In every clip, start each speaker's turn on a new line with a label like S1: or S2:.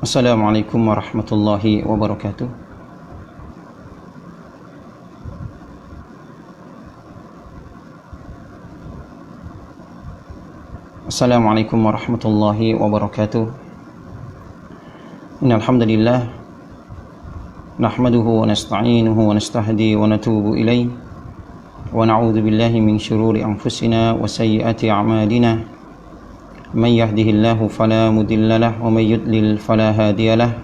S1: Assalamualaikum warahmatullahi wabarakatuh. Assalamualaikum warahmatullahi wabarakatuh. Innal hamdalillah nahmaduhu wa nasta'inuhu wa nastahdi wa natubu ilayhi wa na'udzu billahi min shururi anfusina wa sayyiati a'malina. Man yahdihillahu fala mudilla lahu wa may yudlil fala hadiya lahu.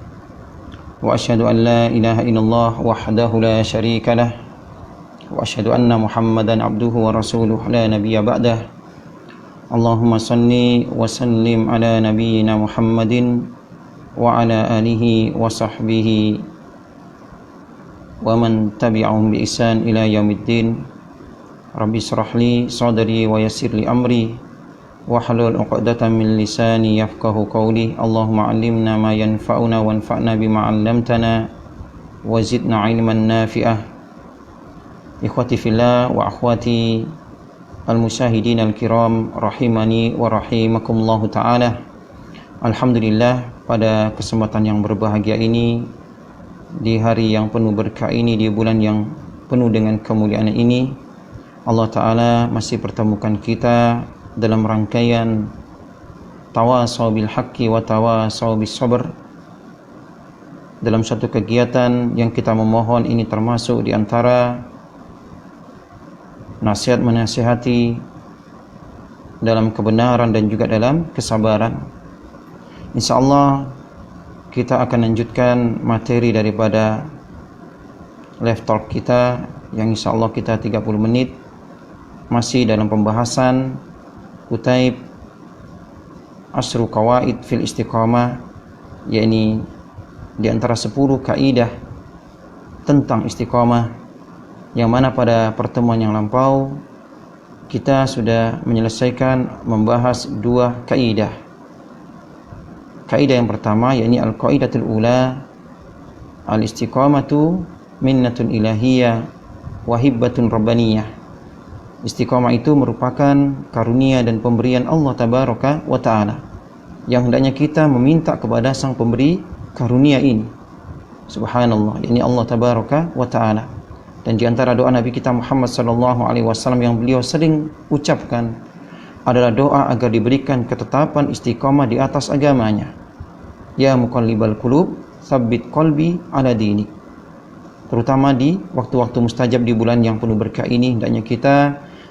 S1: Wa asyhadu an la ilaha illallah wahdahu la syarika lahu wa asyhadu anna Muhammadan abduhu wa rasuluhu la nabiyya ba'dah. Allahumma salli wa sallim ala nabiyyina Muhammadin wa ala alihi wa sahbihi wa man tabi'ahum bi ihsan ila yaumiddin. Rabbi shrah li sadri wa yassir li amri wahlul 'uqdatam min lisani yafqahu qawli. Allahumma 'allimna ma yanfa'una wanfa'na bima 'allamtana wa zidna 'ilman nafi'ah. Ikhwati fillah wa akhwati al-musyahidin al-kiram rahimani wa rahimakumullahu ta'ala. Alhamdulillah, pada kesempatan yang berbahagia ini, di hari yang penuh berkah ini, di bulan yang penuh dengan kemuliaan ini, Allah Ta'ala masih pertemukan kita dalam rangkaian tawasaw bil haqqi wa tawasaw bis sabr, dalam satu kegiatan yang kita memohon ini termasuk di antara nasihat menasihati dalam kebenaran dan juga dalam kesabaran. InsyaAllah kita akan lanjutkan materi daripada live talk kita yang insyaAllah kita 30 menit masih dalam pembahasan Kutaib Asru Qawaid fil Istiqamah, yakni di antara 10 kaidah tentang istiqamah, yang mana pada pertemuan yang lampau kita sudah menyelesaikan membahas 2 kaidah. Kaidah yang pertama yakni al-qaidatul ula, al-istiqamatu minnatun ilahiyah wa hibbatun rabbaniyah. Istiqamah itu merupakan karunia dan pemberian Allah Tabaraka wa Ta'ala, yang hendaknya kita meminta kepada sang pemberi karunia ini, subhanallah, yakni Allah Tabaraka wa Ta'ala. Dan di antara doa Nabi kita Muhammad sallallahu alaihi wasallam yang beliau sering ucapkan adalah doa agar diberikan ketetapan istiqamah di atas agamanya. Ya muqallibal qulub, tsabbit qalbi ala dinik. Terutama di waktu-waktu mustajab di bulan yang penuh berkah ini, hendaknya kita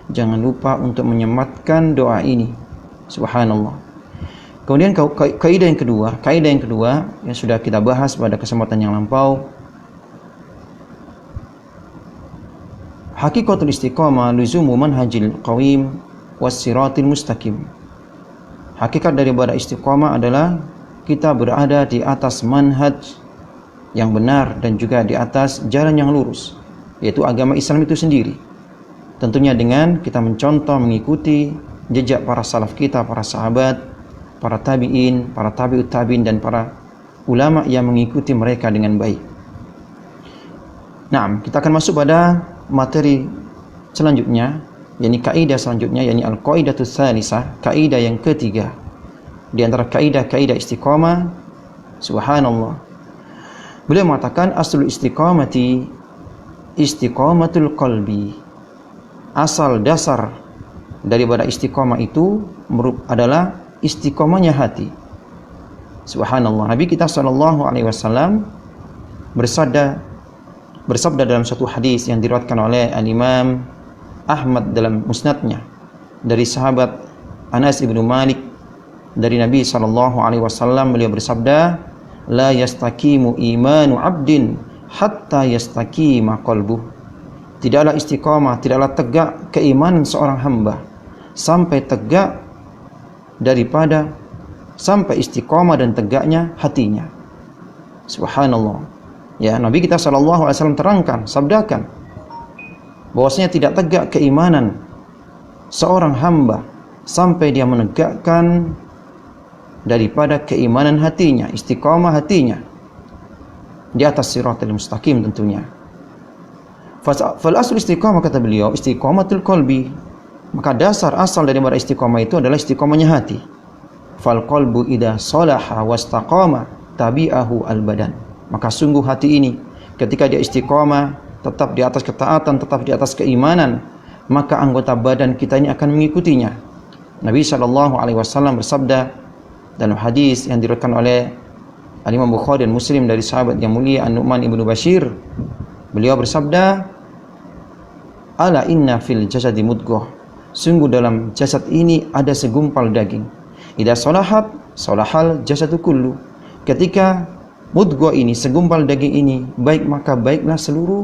S1: jangan lupa untuk menyematkan doa ini, subhanallah. Kemudian kaidah yang kedua yang sudah kita bahas pada kesempatan yang lampau, hakikatul istiqamah luzumu manhajil qawim was siratil mustaqim. Hakikat daripada istiqamah adalah kita berada di atas manhaj yang benar dan juga di atas jalan yang lurus, yaitu agama Islam itu sendiri. Tentunya dengan kita mencontoh, mengikuti jejak para salaf kita, para sahabat, para tabi'in, para tabi'ut tabi'in, dan para ulama yang mengikuti mereka dengan baik. Nah, kita akan masuk pada materi selanjutnya, yakni kaidah selanjutnya, yakni al-qaidatus tsalisah, kaidah yang ketiga di antara kaidah-kaidah istiqamah. Subhanallah. Beliau mengatakan aslul istiqamati istiqamatul qalbi. Asal dasar daripada istiqamah itu adalah istiqamahnya hati. Subhanallah. Nabi kita sallallahu alaihi wasallam bersabda dalam satu hadis yang diriwayatkan oleh al-Imam Ahmad dalam musnadnya dari sahabat Anas ibnu Malik dari Nabi sallallahu alaihi wasallam, beliau bersabda, la yastaqimu imanu 'abdin hatta yastaqima qalbuh. Tidaklah istiqamah, tidaklah tegak keimanan seorang hamba sampai tegak sampai istiqamah dan tegaknya hatinya. Subhanallah. Ya, Nabi kita sallallahu alaihi wasallam terangkan, sabdakan bahwasanya tidak tegak keimanan seorang hamba sampai dia menegakkan daripada keimanan hatinya, istiqamah hatinya di atas siratal mustaqim tentunya. Fal aslu istiqamah, kata beliau, istiqamatul qalbi. Maka dasar asal daripada istiqamah itu adalah istiqamahnya hati. Fal qalbu idza salaha wastaqama tabi'ahu al-badan. Maka sungguh hati ini ketika dia istiqamah, tetap di atas ketaatan, tetap di atas keimanan, maka anggota badan kita ini akan mengikutinya. Nabi SAW bersabda dalam hadis yang diriwayatkan oleh Al-Imam Bukhari dan Muslim dari sahabat yang mulia An-Nu'man ibnu Bashir. Beliau bersabda, ala inna fil jasadi mudghah. Sungguh dalam jasad ini ada segumpal daging. Idza salahat, salahal jasadu kullu. Ketika mudghah ini, segumpal daging ini baik, maka baiklah seluruh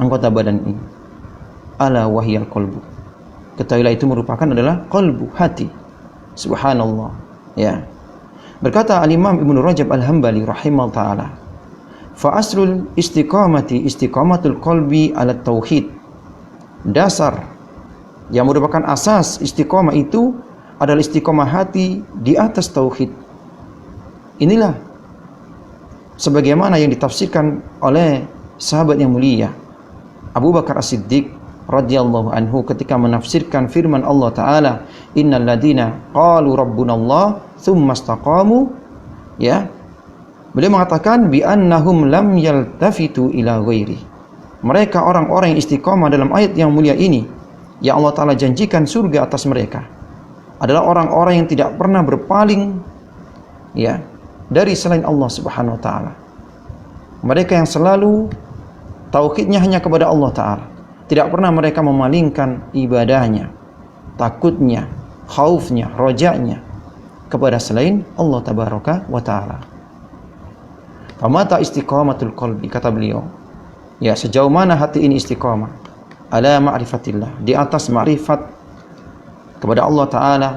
S1: anggota badan ini. Ala wahyal qalbu. Ketahuilah itu merupakan adalah qalbu, hati. Subhanallah. Ya. Berkata Al-Imam Ibnu Rajab Al-Hambali rahimahullah ta'ala, fa aslul istiqamati istiqamatul qalbi ala tauhid. Dasar yang merupakan asas istiqamah itu adalah istiqamah hati di atas tauhid. Inilah sebagaimana yang ditafsirkan oleh sahabat yang mulia Abu Bakar As-Siddiq radhiyallahu anhu ketika menafsirkan firman Allah Ta'ala, innal ladina qalu rabbunallah tsumma istaqamu, ya, beliau mengatakan bi annahum lam yaltafitu ila ghairi. Mereka orang-orang yang istiqamah dalam ayat yang mulia ini, yang Allah Ta'ala janjikan surga atas mereka, adalah orang-orang yang tidak pernah berpaling, ya, dari selain Allah Subhanahu wa Ta'ala. Mereka yang selalu tauhidnya hanya kepada Allah Ta'ala. Tidak pernah mereka memalingkan ibadahnya, takutnya, khaufnya, rojanya kepada selain Allah Tabaraka wa Ta'ala. Famata istiqamatul qalbi, kata beliau, ya, sejauh mana hati ini istiqamah ala ma'rifatillah, di atas ma'rifat kepada Allah Ta'ala,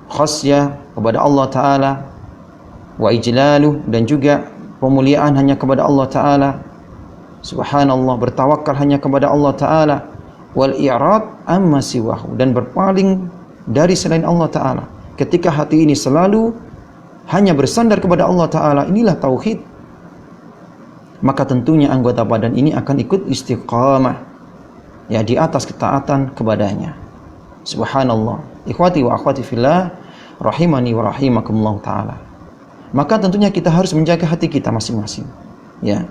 S1: khasyah kepada Allah Ta'ala, wa ijlaluh, dan juga pemuliaan hanya kepada Allah Ta'ala, subhanallah, bertawakal hanya kepada Allah Ta'ala, wal i'rad amma siwahu, dan berpaling dari selain Allah Ta'ala. Ketika hati ini selalu hanya bersandar kepada Allah Ta'ala, inilah tauhid, maka tentunya anggota badan ini akan ikut istiqamah, ya, di atas ketaatan kepadanya. Subhanallah. Ikhwati wa akhwati fillah, rahimani wa rahimakumullah ta'ala. Maka tentunya kita harus menjaga hati kita masing-masing, ya.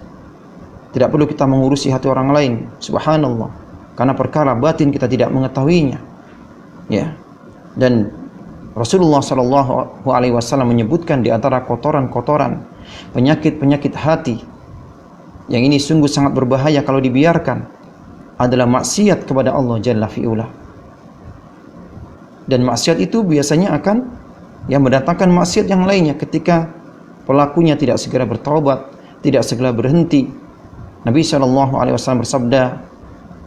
S1: Tidak perlu kita mengurusi hati orang lain, subhanallah, karena perkara batin kita tidak mengetahuinya, ya. Dan Rasulullah SAW menyebutkan di antara kotoran-kotoran, penyakit-penyakit hati yang ini sungguh sangat berbahaya kalau dibiarkan, adalah maksiat kepada Allah Jalla fi'ula. Dan maksiat itu biasanya akan yang mendatangkan maksiat yang lainnya ketika pelakunya tidak segera bertaubat, tidak segera berhenti. Nabi SAW bersabda,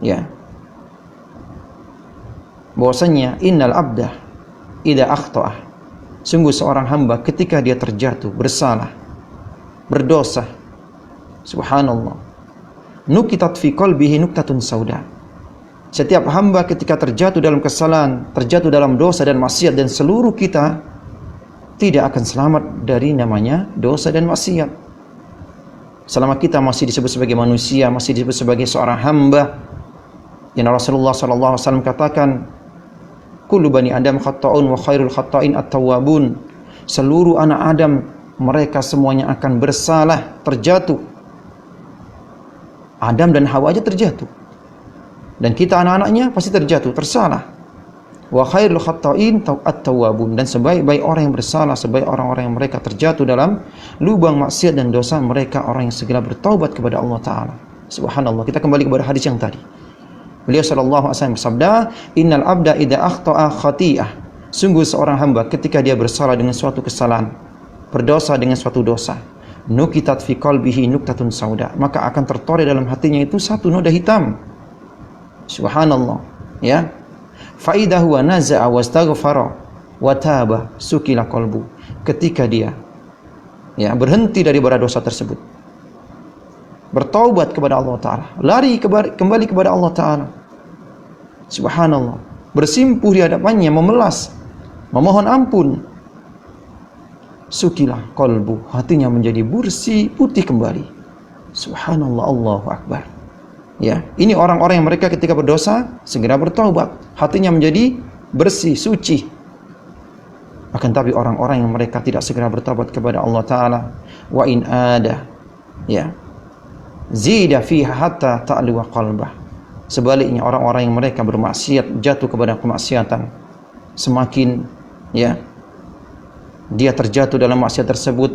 S1: ya, bahwasanya innal abda idza akhta'ah, sungguh seorang hamba ketika dia terjatuh, bersalah, berdosa, subhanallah, nukitat fi qalbihi nuktatun sauda. Setiap hamba ketika terjatuh dalam kesalahan, terjatuh dalam dosa dan maksiat, dan seluruh kita tidak akan selamat dari namanya dosa dan maksiat. Selama kita masih disebut sebagai manusia, masih disebut sebagai seorang hamba, yang Rasulullah SAW katakan, kullu bani Adam khata'un wa khairul khata'in at-tawwabun. Seluruh anak Adam, mereka semuanya akan bersalah, terjatuh. Adam dan Hawa aja terjatuh, dan kita anak-anaknya pasti terjatuh, tersalah. Wa khairul khata'in at-tawwabun, dan sebaik-baik orang yang bersalah, sebaik orang-orang yang mereka terjatuh dalam lubang maksiat dan dosa, mereka orang yang segera bertaubat kepada Allah Ta'ala. Subhanallah. Kita kembali kepada hadis yang tadi. Beliau SAW bersabda, innal abda idza akhta'a khati'ah, sungguh seorang hamba ketika dia bersalah dengan suatu kesalahan, berdosa dengan suatu dosa, nukitat fi qalbihi nuktatun sauda, maka akan tertoreh dalam hatinya itu satu noda hitam. Subhanallah, ya. Fa idza huwa naza'a wastaghfara wa taba sukila qalbu. Ketika dia, ya, berhenti dari dosa tersebut, bertaubat kepada Allah Ta'ala, lari kembali kepada Allah Ta'ala, subhanallah, bersimpuh di hadapannya, memelas, memohon ampun, sukilah qalbu, hatinya menjadi bersih, putih kembali. Subhanallah, Allahu Akbar. Ya, ini orang-orang yang mereka ketika berdosa segera bertaubat, hatinya menjadi bersih, suci. Akan tapi orang-orang yang mereka tidak segera bertobat kepada Allah Ta'ala, wa in ada, ya, zida fiha hatta ta'lu qalbah. Sebaliknya orang-orang yang mereka bermaksiat, jatuh kepada kemaksiatan, semakin, ya, dia terjatuh dalam maksiat tersebut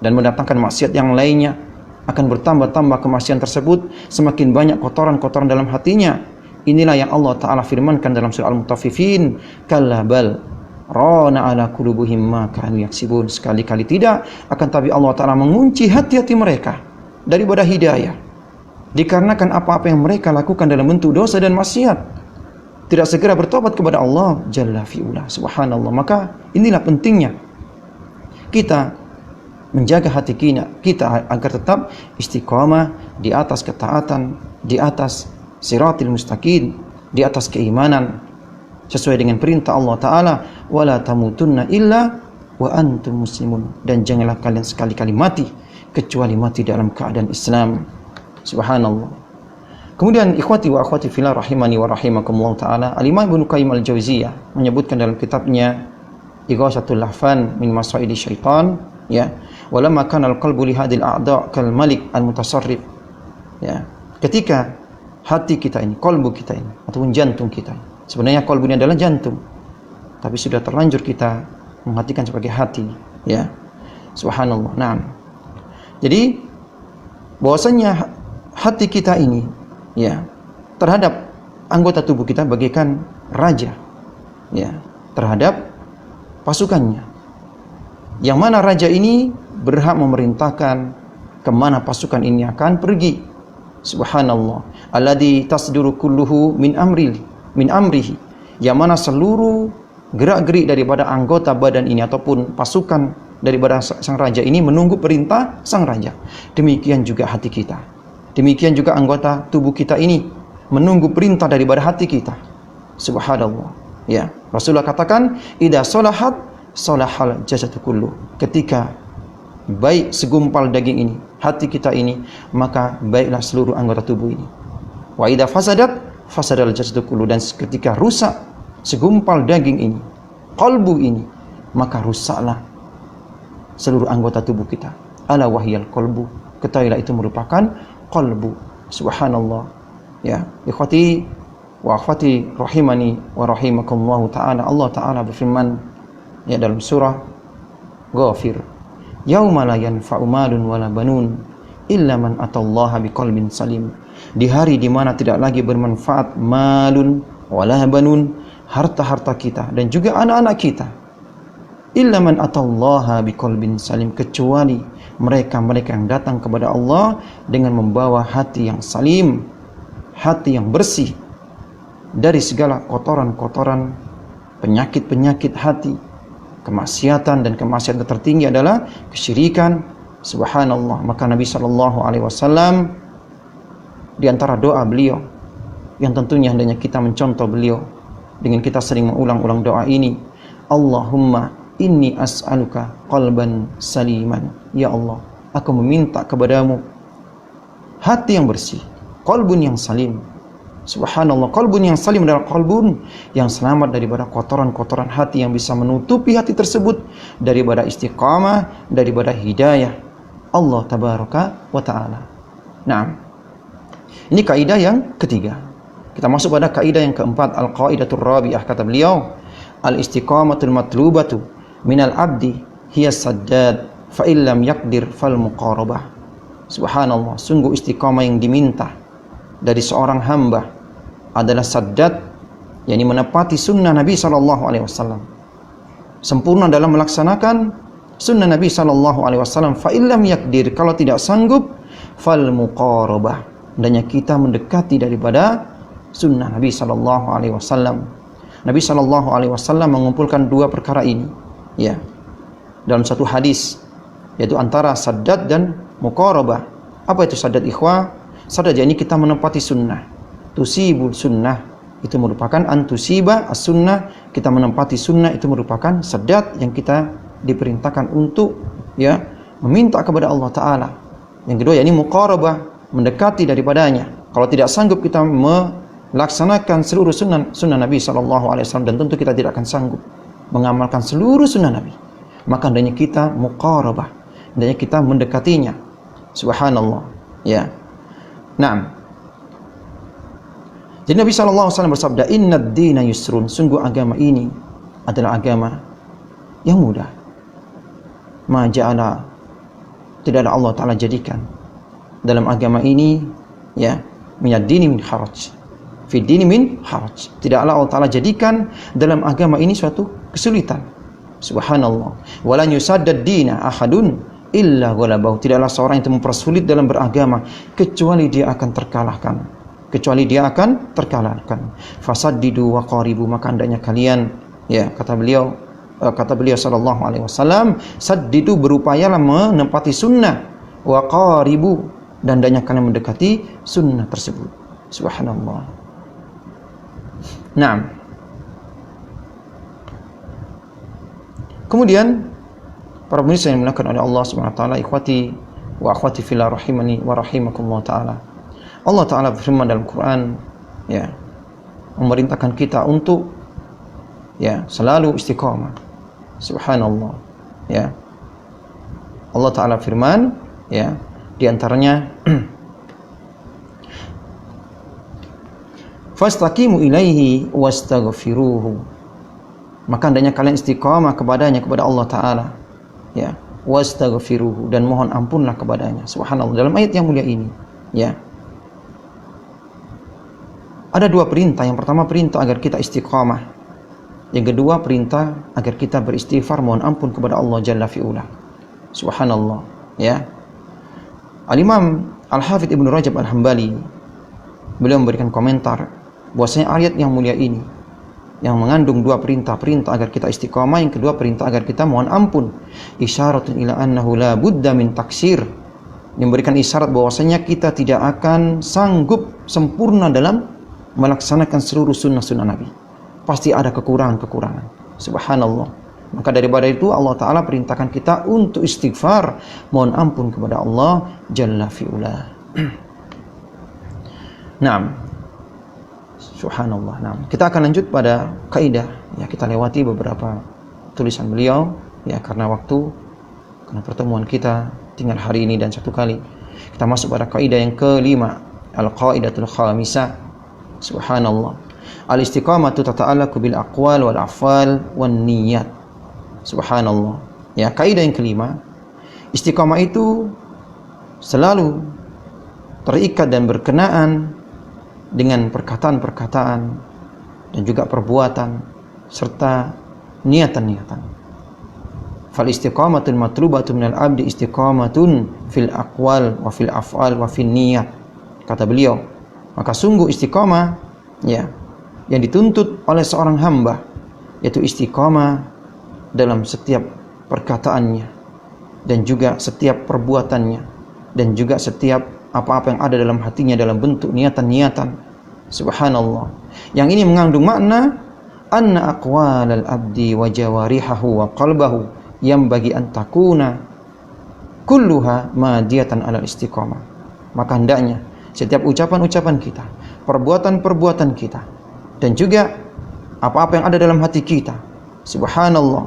S1: dan mendatangkan maksiat yang lainnya, akan bertambah-tambah kemaksiatan tersebut, semakin banyak kotoran-kotoran dalam hatinya. Inilah yang Allah Ta'ala firmankan dalam surah Al-Mutaffifin, kalla bal rana ala qulubihim ma kanu yaksibun. Sekali-kali tidak, akan tapi Allah Ta'ala mengunci hati-hati mereka daripada hidayah, dikarenakan apa-apa yang mereka lakukan dalam bentuk dosa dan maksiat, tidak segera bertobat kepada Allah Jalla fi'ula. Subhanallah. Maka inilah pentingnya kita menjaga hati kita agar tetap istiqamah di atas ketaatan, di atas siratil mustaqim, di atas keimanan sesuai dengan perintah Allah Ta'ala, wala tamutunna illa wa antum muslimun, dan janganlah kalian sekali-kali mati kecuali mati dalam keadaan Islam. Subhanallah. Kemudian ikhwati wa akhwati fillah rahimani wa rahimakumullah ta'ala, Al-Imam Ibnu Qayyim Al-Jauziyah menyebutkan dalam kitabnya Ighathatul Lahfan min Masaidi Syaitan, ya, walamma kana al-qalbu li hadhil a'dha' kal malik al-mutasarrif, ya, ketika hati kita ini, qalbu kita ini, ataupun jantung kita, sebenarnya qalbu ini adalah jantung, tapi sudah terlanjur kita menghatikan sebagai hati, ya. Subhanallah. Nah, jadi bahwasanya hati kita ini, ya, terhadap anggota tubuh kita bagaikan raja, ya, terhadap pasukannya, yang mana raja ini berhak memerintahkan kemana pasukan ini akan pergi. Subhanallah. Alladzi tasduru kulluhu min amrihi, yang mana seluruh gerak-gerik daripada anggota badan ini ataupun pasukan daripada sang raja ini menunggu perintah sang raja. Demikian juga hati kita, demikian juga anggota tubuh kita ini menunggu perintah daripada hati kita. Subhanallah. Ya, Rasulullah katakan, idza salahat salahal jasadu kullu. Ketika baik segumpal daging ini, hati kita ini, maka baiklah seluruh anggota tubuh ini. Wa idza fasadat fasadal jasadu kullu. Dan ketika rusak segumpal daging ini, qalbu ini, maka rusaklah seluruh anggota tubuh kita. Ala wahyal qalbu. Ketahuilah itu merupakan qalbu. Subhanallah. Ya, ikhwati wa akhwati rahimani wa rahimakumullah ta'ala, Allah Ta'ala berfirman, ya, dalam surah Ghafir, yauma la yanfa'u malun wala banun illa man atallaha biqalbin salim. Di hari di mana tidak lagi bermanfaat malun wala banun, harta-harta kita dan juga anak-anak kita, illa man atallaha biqalbin salim, kecuali mereka-mereka yang datang kepada Allah dengan membawa hati yang salim, hati yang bersih dari segala kotoran-kotoran, penyakit-penyakit hati. Kemaksiatan, dan kemaksiatan tertinggi adalah kesyirikan. Subhanallah. Maka Nabi SAW, di antara doa beliau yang tentunya hendaknya kita mencontoh beliau dengan kita sering mengulang-ulang doa ini, Allahumma inni as'aluka qalban saliman. Ya Allah, aku meminta kepadamu hati yang bersih, qalbun yang salim. Subhanallah. Qalbun yang salim adalah qalbun yang selamat daripada kotoran-kotoran hati yang bisa menutupi hati tersebut daripada istiqamah, daripada hidayah Allah tabaraka wa ta'ala. Nah, ini kaidah yang ketiga. Kita masuk pada kaidah yang keempat, al-qaidatur rabi'ah. Kata beliau, al-istiqamatul matlubatu minal abdi hiya saddad fa illam yaqdir fal muqarabah. Subhanallah. Sungguh istiqamah yang diminta dari seorang hamba adalah saddad, yakni menepati sunnah Nabi SAW, sempurna dalam melaksanakan sunnah Nabi SAW. Fa illam yakdir, kalau tidak sanggup, fal muqarabah, hendaknya kita mendekati daripada sunnah Nabi SAW. Nabi SAW mengumpulkan dua perkara ini, ya, dalam satu hadis, yaitu antara saddad dan muqarabah. Apa itu saddad, ikhwah? Saddad yakni kita menepati sunnah. Tusibul sunnah itu merupakan antusiba as-sunnah, kita menempati sunnah itu merupakan saddad yang kita diperintahkan untuk, ya, meminta kepada Allah Ta'ala. Yang kedua yakni muqarabah, mendekati daripadanya. Kalau tidak sanggup kita melaksanakan seluruh sunnah Nabi SAW, dan tentu kita tidak akan sanggup, mengamalkan seluruh sunnah Nabi, maka hendaknya kita muqarabah, hendaknya kita mendekatinya. Subhanallah. Ya. Naam. Jadi Nabi SAW bersabda, "Innad dina yusrun." Sungguh agama ini adalah agama yang mudah. Ma ja'ala, tidak ada Allah Ta'ala jadikan dalam agama ini, ya, minad dini min haraj. Fi dini min haraj. Tidaklah Allah Ta'ala jadikan dalam agama ini suatu kesulitan. Subhanallah. Walan yusaddad dina ahadun illa ghalabahu. Tidaklah seorang yang mempersulit dalam beragama kecuali dia akan terkalahkan. Fasaddidu wa qaribu, maka hendaknya kalian, ya, kata beliau sallallahu alaihi wasallam, saddidu, berupayalah menempati sunnah, wa qaribu, dan hendaknya kalian mendekati sunnah tersebut. Subhanallah. Naam. Kemudian para pemirsa yang dimuliakan oleh Allah Subhanahu wa taala, ikhwati wa akhwati fillah rahimani wa rahimakumullah taala. Allah Ta'ala berfirman dalam Quran, ya, memerintahkan kita untuk, ya, selalu istiqamah. Subhanallah. Ya. Allah Ta'ala firman, ya, di antaranya fastaqimu ilaihi wastaghfiruhu. Maka hendaknya kalian istiqamah kepadanya, kepada Allah Ta'ala, ya, wastaghfiruhu, dan mohon ampunlah kepadanya. Subhanallah. Dalam ayat yang mulia ini, ya, ada dua perintah. Yang pertama perintah agar kita istiqamah. Yang kedua perintah agar kita beristighfar, mohon ampun kepada Allah Jalla fi'ula. Subhanallah. Ya. Al-Imam Al-Hafidh Ibnu Rajab Al-Hambali, beliau memberikan komentar bahwasanya ayat yang mulia ini yang mengandung dua perintah agar kita istiqamah, yang kedua perintah agar kita mohon ampun. Isyaratun ila annahu la budda min taksir. Memberikan isyarat bahwasanya kita tidak akan sanggup sempurna dalam melaksanakan seluruh sunnah-sunnah Nabi. Pasti ada kekurangan-kekurangan. Subhanallah. Maka daripada itu Allah Ta'ala perintahkan kita untuk istighfar, mohon ampun kepada Allah Jalla fi'ula. Naam. Subhanallah. Naam. Kita akan lanjut pada kaidah. Ya, kita lewati beberapa tulisan beliau, ya, karena waktu, karena pertemuan kita tinggal hari ini dan satu kali. Kita masuk pada kaidah yang kelima, al-qaidatul khamisah. Subhanallah. Al-istiqamatu tata'allaqu bil aqwal wal af'al wan niyyat. Subhanallah. Ya, kaidah yang kelima, istiqamah itu selalu terikat dan berkenaan dengan perkataan-perkataan dan juga perbuatan serta niatan-niatan. Fal istiqamatul matlubatu minal abdi istiqamatun fil aqwal wa fil af'al wa fil niyyat. Kata beliau, maka sungguh istiqamah, ya, yang dituntut oleh seorang hamba, yaitu istiqamah dalam setiap perkataannya dan juga setiap perbuatannya dan juga setiap apa-apa yang ada dalam hatinya dalam bentuk niatan-niatan. Subhanallah. Yang ini mengandung makna anna aqwalal abdi wa jawarihahu wa qalbahu yang bagi an takuna kulluha madiyatan alal istiqamah. Maka hendaknya setiap ucapan-ucapan kita, perbuatan-perbuatan kita, dan juga apa-apa yang ada dalam hati kita, subhanallah,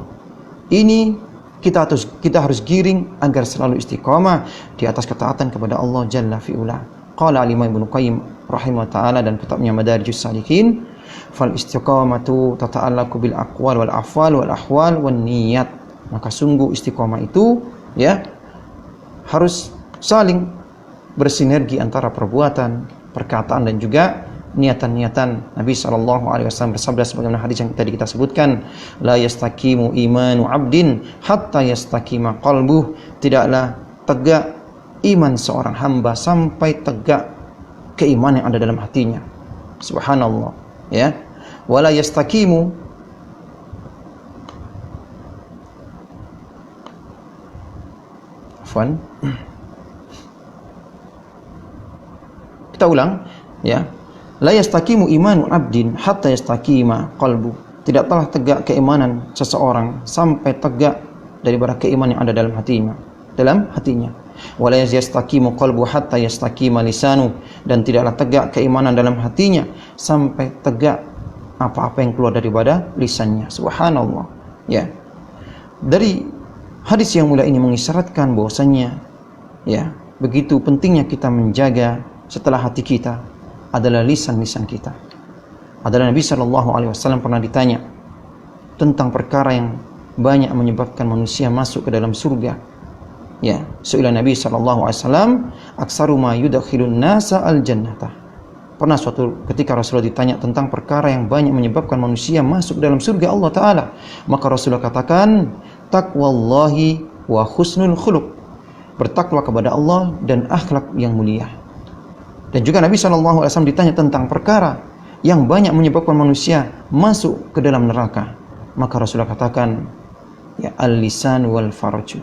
S1: ini kita harus giring agar selalu istiqamah di atas ketaatan kepada Allah Jalla fi'ula. Qala al-Imam Ibnu Qayyim rahimahullah ta'ala dan kitabnya Madarijus Salikin, fal istiqamatu tata'allaqu bil aqwal wal af'al wal ahwal wan niyyat. Maka sungguh istiqamah itu, ya, harus saling bersinergi antara perbuatan, perkataan dan juga niatan-niatan. Nabi SAW bersabda sebagaimana hadis yang tadi kita sebutkan, la yastaqimu imanu abdin hatta yastaqima qalbuh. Tidaklah tegak iman seorang hamba sampai tegak keimanan yang ada dalam hatinya. Subhanallah, ya. Wala yastaqimu afwan. Kita ulang, ya. La yastaqimu imanu abdin hatta yastaqima qalbu. Tidaklah tegak keimanan seseorang sampai tegak daripada keimanan yang ada dalam hatinya. Wala yastaqimu qalbu hatta yastaqima lisanu. Dan tidaklah tegak keimanan dalam hatinya sampai tegak apa-apa yang keluar daripada lisannya. Subhanallah. Ya. Dari hadis yang mulia ini mengisyaratkan bahwasanya ya, begitu pentingnya kita menjaga setelah hati kita adalah lisan-lisan kita. Adalah Nabi sallallahu alaihi wasallam pernah ditanya tentang perkara yang banyak menyebabkan manusia masuk ke dalam surga. Ya, su'ila Nabi sallallahu alaihi wasallam, "Aktsaru ma yudkhilun nasa al-jannata." Pernah suatu ketika Rasulullah ditanya tentang perkara yang banyak menyebabkan manusia masuk dalam surga Allah Ta'ala. Maka Rasulullah katakan, taqwallahi wa husnul khuluq. Bertakwa kepada Allah dan akhlak yang mulia. Dan juga Nabi SAW ditanya tentang perkara yang banyak menyebabkan manusia masuk ke dalam neraka. Maka Rasulullah katakan, ya, al-lisan wal farju.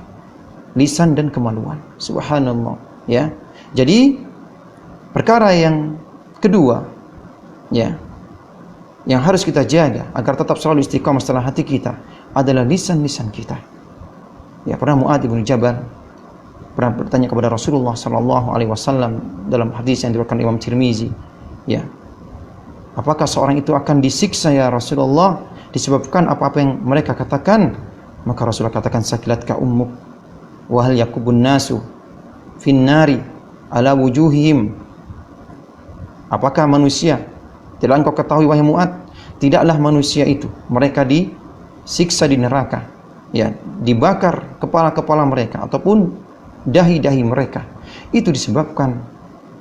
S1: Lisan dan kemaluan. Subhanallah. Ya. Jadi, perkara yang kedua, ya, yang harus kita jaga agar tetap selalu istiqamah setelah hati kita adalah lisan-lisan kita. Ya, pernah Mu'adz bin Jabal pernah bertanya kepada Rasulullah sallallahu alaihi wasallam dalam hadis yang diriwayatkan Imam Tirmizi, ya, apakah seorang itu akan disiksa ya Rasulullah disebabkan apa-apa yang mereka katakan? Maka Rasulullah katakan, sakilatka ummuk wa hal yakubun nasu fin nari ala wujuhihim. Apakah manusia, tidak engkau ketahui wahai Mu'adz, tidaklah manusia itu mereka disiksa di neraka, ya, dibakar kepala-kepala mereka ataupun dahi-dahi mereka, itu disebabkan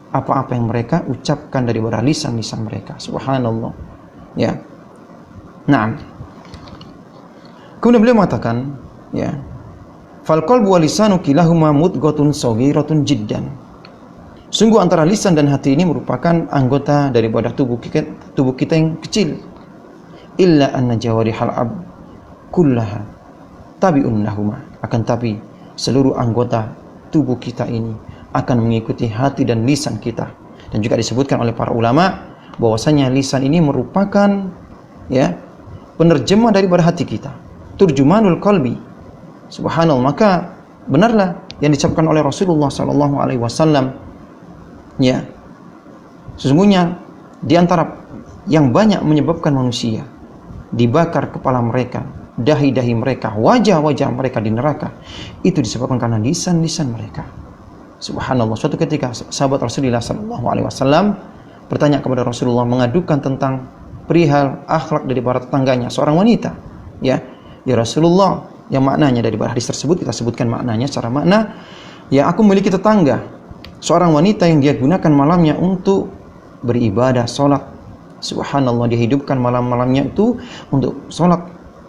S1: apa-apa yang mereka ucapkan dari lisan-lisan mereka. Subhanallah. Ya. Naam. Kemudian beliau mengatakan, ya, fal qalbu wa lisanu kilahuma mudghatun saghiratun jiddan. Sungguh antara lisan dan hati ini merupakan anggota daripada tubuh kita yang kecil. Illa anna jawarihal ab kullaha tabi'un lahuma. Akan tapi seluruh anggota tubuh kita ini akan mengikuti hati dan lisan kita. Dan juga disebutkan oleh para ulama bahwasanya lisan ini merupakan, ya, penerjemah daripada hati kita. Turjumanul qalbi. Subhanallah. Maka benarlah yang diucapkan oleh Rasulullah sallallahu alaihi wasallam, ya, sesungguhnya di antara yang banyak menyebabkan manusia dibakar kepala mereka, dahi-dahi mereka, wajah-wajah mereka di neraka, itu disebabkan karena lisan-lisan mereka. Subhanallah. Suatu ketika sahabat Rasulullah sallallahu alaihi wasallam bertanya kepada Rasulullah mengadukan tentang perihal akhlak dari para tetangganya, seorang wanita. Ya Rasulullah, yang maknanya dari hadis tersebut kita sebutkan maknanya secara makna. Ya, aku memiliki tetangga, seorang wanita yang dia gunakan malamnya untuk beribadah, sholat. Subhanallah, dia hidupkan malam-malamnya itu untuk sholat.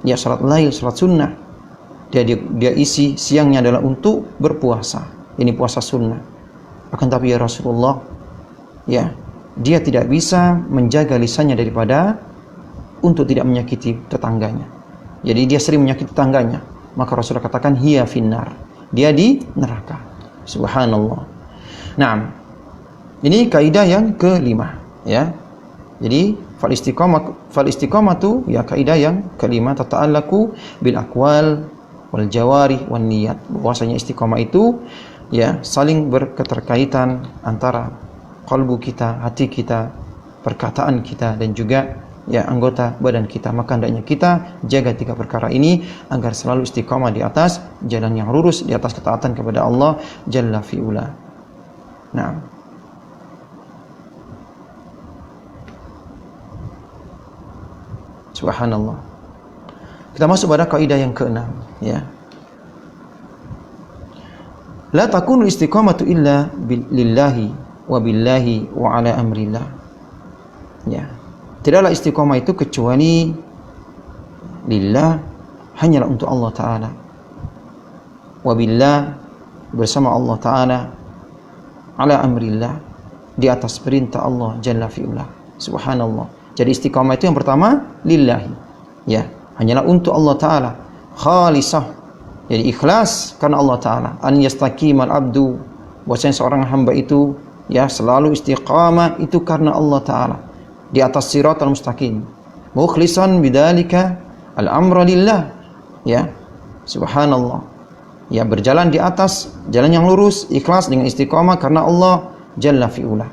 S1: Ya, sholat lail, sholat sunnah. Dia isi siangnya adalah untuk berpuasa. Ini puasa sunnah. Akan tapi ya Rasulullah, ya, dia tidak bisa menjaga lisannya daripada untuk tidak menyakiti tetangganya. Jadi dia sering menyakiti tetangganya. Maka Rasulullah katakan, hiya finnar. Dia di neraka. Subhanallah. Nah, ini kaidah yang kelima, ya. Jadi fal istiqamatu, ya, kaidah yang kelima, tata'allaku bil aqwal wal jawari wan niyat. Bahwasanya istiqamah itu, ya, saling berketerkaitan antara kalbu kita, hati kita, perkataan kita, dan juga, ya, anggota badan kita. Maka hendaknya kita jaga tiga perkara ini agar selalu istiqamah di atas jalan yang lurus, di atas ketaatan kepada Allah Jalla fi'ula. Nah, subhanallah. Kita masuk pada kaidah yang keenam, ya. La takunu istiqamatu illa lillahi wa billahi wa ala amrillah. Ya. Tidaklah istiqamah itu kecuali lillah, hanyalah untuk Allah Ta'ala. Wa billah, bersama Allah Ta'ala. Ala amrillah, di atas perintah Allah Jalla fi'ula. Subhanallah. Jadi istiqamah itu yang pertama lillahi, ya, hanyalah untuk Allah Ta'ala. Khalisah, jadi ikhlas karena Allah Ta'ala. An yastaqimal abdu, bahwasanya seorang hamba itu, ya, selalu istiqamah itu karena Allah Ta'ala, di atas siratal mustaqim. Mukhlisan bidzalika al-amra lillah, ya, subhanallah. Ya, berjalan di atas jalan yang lurus, ikhlas dengan istiqamah karena Allah Jalla fi'ula.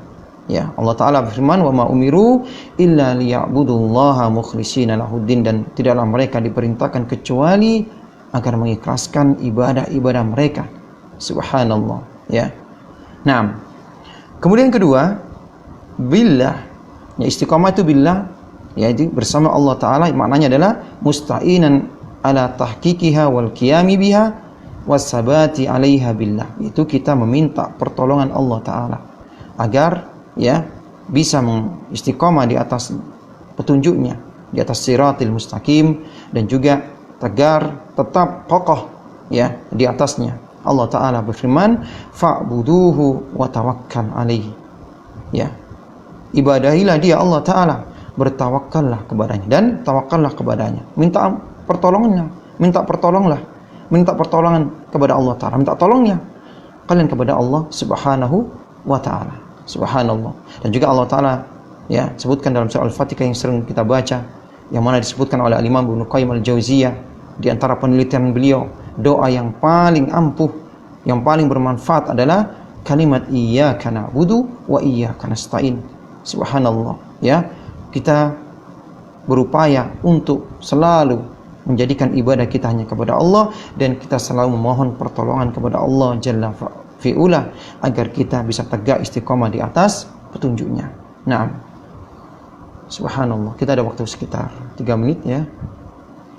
S1: Ya, Allah Ta'ala berfirman, "Wa ma umiru illa liya'budullaha mukhlishina lahuddin," dan tidaklah mereka diperintahkan kecuali agar mengikhlaskan ibadah-ibadah mereka. Subhanallah, ya. Nah, kemudian kedua, billah. Ya, istiqamah itu billah, yaitu bersama Allah Ta'ala, maknanya adalah musta'inan ala tahqiqiha wal qiyami biha wasabati 'alaiha billah. Itu kita meminta pertolongan Allah Ta'ala agar ya bisa mengistiqamah di atas petunjuknya, di atas siratil mustaqim, dan juga tegar tetap kokoh ya di atasnya. Allah Ta'ala berfirman, fa'buduhu wa tawakkal alaihi. Ya, ibadahilah dia Allah Ta'ala, bertawakallah kepadanya dan tawakallah kepadanya. Minta pertolongan kepada Allah Ta'ala, minta tolongnya kalian kepada Allah Subhanahu wa Ta'ala. Subhanallah. Dan juga Allah Ta'ala ya sebutkan dalam surah Al-Fatihah yang sering kita baca, yang mana disebutkan oleh Al-Imam Ibnu Qayyim Al-Jauziyah di antara penelitian beliau, doa yang paling ampuh, yang paling bermanfaat adalah kalimat iyyaka na'budu wa iyyaka nasta'in. Subhanallah, ya. Kita berupaya untuk selalu menjadikan ibadah kita hanya kepada Allah, dan kita selalu memohon pertolongan kepada Allah Jalla fi'ula agar kita bisa tegak istiqomah di atas petunjuknya. Nah, subhanallah, kita ada waktu sekitar 3 menit ya.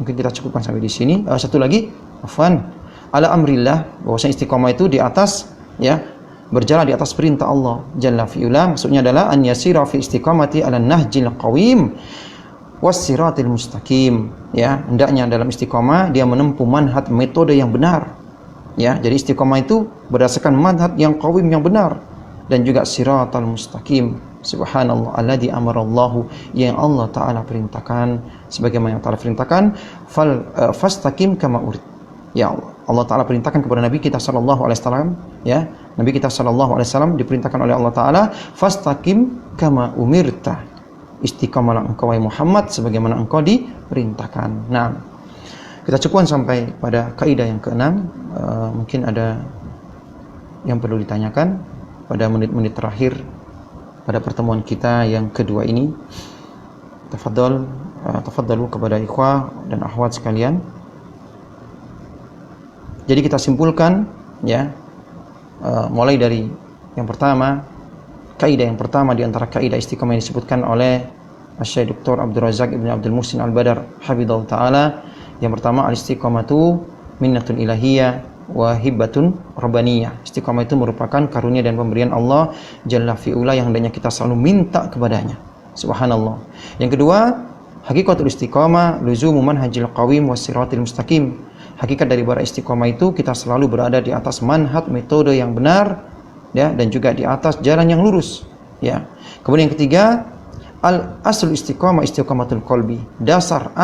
S1: Mungkin kita cukupkan sampai di sini. Satu lagi, afwan, ala amrillah, bahwasanya istiqomah itu di atas ya, berjalan di atas perintah Allah Jalla fi'ula. Maksudnya adalah an yasira fi istiqamati ala nahjil qawim wassiratil mustaqim. Ya, hendaknya dalam istiqomah dia menempuh manhaj, metode yang benar. Ya, jadi istiqomah itu berdasarkan manhaj yang qawim, yang benar, dan juga siratal mustaqim. Subhanallah, alladzi amarallahu, yang Allah Ta'ala perintahkan sebagaimana yang Ta'ala perintahkan, fastaqim kama urid. Ya, Allah Ta'ala perintahkan kepada Nabi kita sallallahu alaihi wasallam, ya, Nabi kita sallallahu alaihi wasallam diperintahkan oleh Allah Ta'ala, fastaqim kama umirta. Istiqamalah engkau wahai Muhammad sebagaimana engkau diperintahkan. Nah, kita cukupkan sampai pada kaidah yang keenam. Mungkin ada yang perlu ditanyakan pada menit-menit terakhir pada pertemuan kita yang kedua ini. Tafadhalu kepada ikhwah dan akhwat sekalian. Jadi kita simpulkan ya, mulai dari yang pertama, kaidah yang pertama di antara kaidah istiqamah yang disebutkan oleh Syekh Dr. Abdul Razak Ibn Abdul Muhsin Al-Badar hafizahullah taala. Yang pertama, al-istiqamatu minnatun ilahiyah wa hibbatun rabbaniyah. Istiqamah itu merupakan karunia dan pemberian Allah Jalla fi'ula yang hendaknya kita selalu minta kepadanya. Subhanallah. Yang kedua, hakikatul istiqamah luzumu manhajil qawim wassiratil mustaqim. Hakikat dari bara istiqamah itu kita selalu berada di atas manhaj, metode yang benar ya, dan juga di atas jalan yang lurus ya. Kemudian yang ketiga, al-asl istiqamah istiqamatul qalbi. Dasar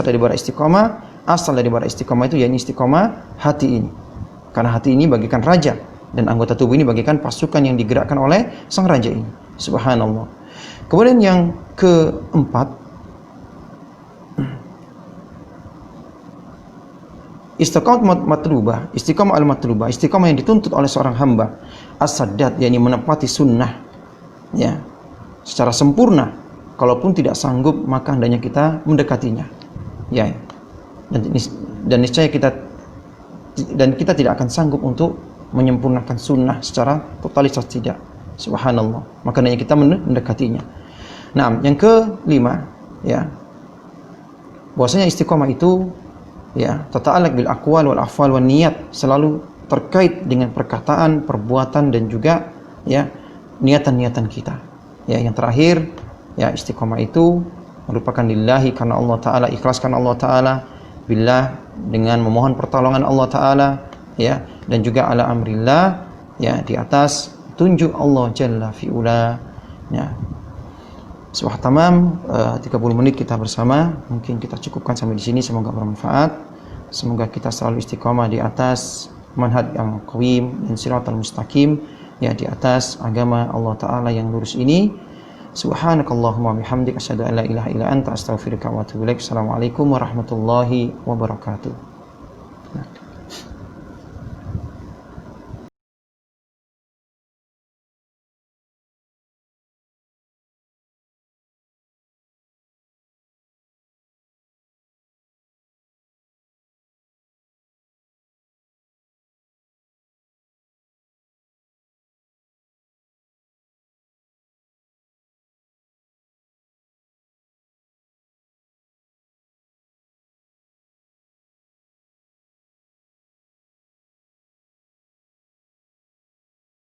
S1: dari bara istiqamah, asal dari bara istiqamah itu yakni istiqamah hati ini. Karena hati ini bagaikan raja dan anggota tubuh ini bagaikan pasukan yang digerakkan oleh sang raja ini. Subhanallah. Kemudian yang keempat, istiqamah matlubah, istiqamah al-matlubah, istiqamah yang dituntut oleh seorang hamba, as-sadat, yakni menepati sunnah ya secara sempurna. Kalaupun tidak sanggup, maka hendaknya kita mendekatinya ya, dan niscaya kita tidak akan sanggup untuk menyempurnakan sunnah secara totalitas, tidak. Subhanallah, maka hendaknya kita mendekatinya. Nah, yang kelima ya, bahwasanya istiqamah itu ya tata'allaq bil aqwal wal af'al wan niyat, selalu terkait dengan perkataan, perbuatan, dan juga ya niatan-niatan kita. Ya, yang terakhir ya, istiqamah itu merupakan lillahi, karena Allah Ta'ala, ikhlaskan Allah Ta'ala, billah, dengan memohon pertolongan Allah Ta'ala ya, dan juga ala amrillah ya, di atas tunjuk Allah Jalla fi'ula ya. Sudah tamam, 30 menit kita bersama, mungkin kita cukupkan sampai di sini. Semoga bermanfaat, semoga kita selalu istiqamah di atas manhaj yang qawim dan siratal mustaqim ya, di atas agama Allah Ta'ala yang lurus ini. Subhanakallahumma bihamdik, asyhadu an la ilaha illa anta, astaghfiruka wa atubu ilaik. Assalamualaikum warahmatullahi wabarakatuh.